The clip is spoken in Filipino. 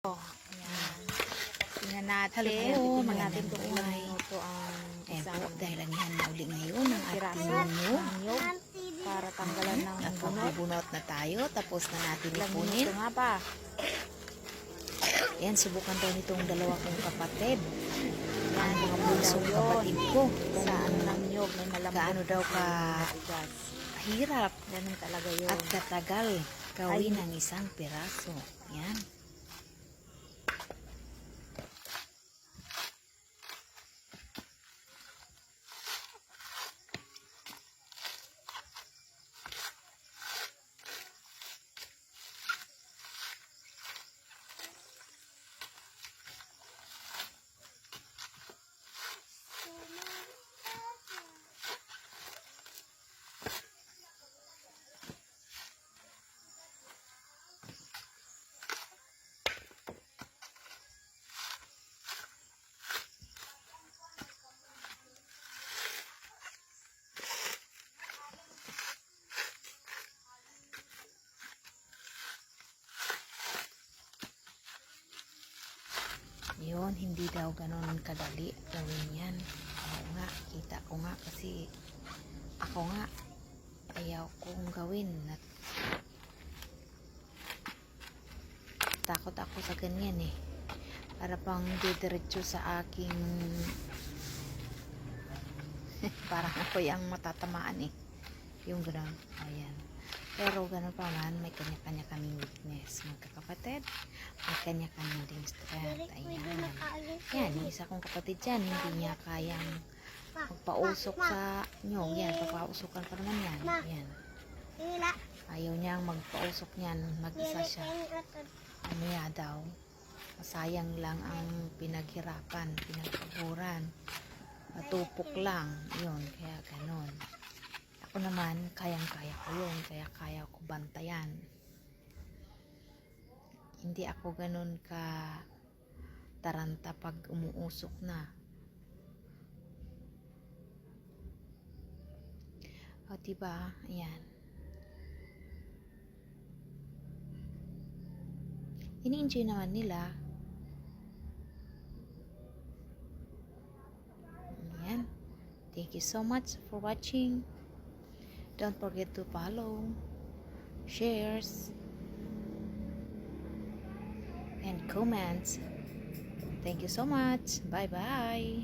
Ayan. Tingnan natin. Tingnan natin kung ilang buhay. minuto ang Ayan isang po, dahil anihan na uli ngayon ang piraso ating nyo. ng niyog para tanggalan ng At bunot. magbubunot na tayo. Tapos na natin Ilang ipunin. minuto nga ba? Ayan, subukan daw nitong dalawa kong kapatid. Yan, Ang mga daw bunsong yun. kapatid ko. Sa ano ng niyog, may malambot. Gaano daw ka Matigas. hirap Ganun talaga yun. at katagal gawin ang isang piraso. Yan. Yun, hindi daw ganun kadali gawin yan. Oo nga, kita ko nga kasi ako nga ayaw kong gawin. Takot ako sa ganyan eh. Para pang didiretso sa aking parang ako yung matatamaan eh. Yung ganun. Ayan. Pero ganun pa man, may kanya-kanya kaming weakness. Magkakapatid, may kanya-kanya ding strength. Ayan. Yan, yung isa kong kapatid dyan, hindi niya kayang magpausok sa nyog. Yan, papausukan pa naman yan. Yan. Ayaw niyang magpausok niyan. Mag-isa siya. Ano ya daw? Masayang lang ang pinaghirapan, pinagpaguran. Matupok lang. Yun, kaya ganun. Ako naman, kayang-kaya ko yun. Kaya kaya ko bantayan. Hindi ako ganun ka taranta pag umuusok na. O, diba? Ayan. Ini-enjoy naman nila. Ayan. Thank you so much for watching. Don't forget to follow, shares, and comments. Thank you so much. Bye-bye.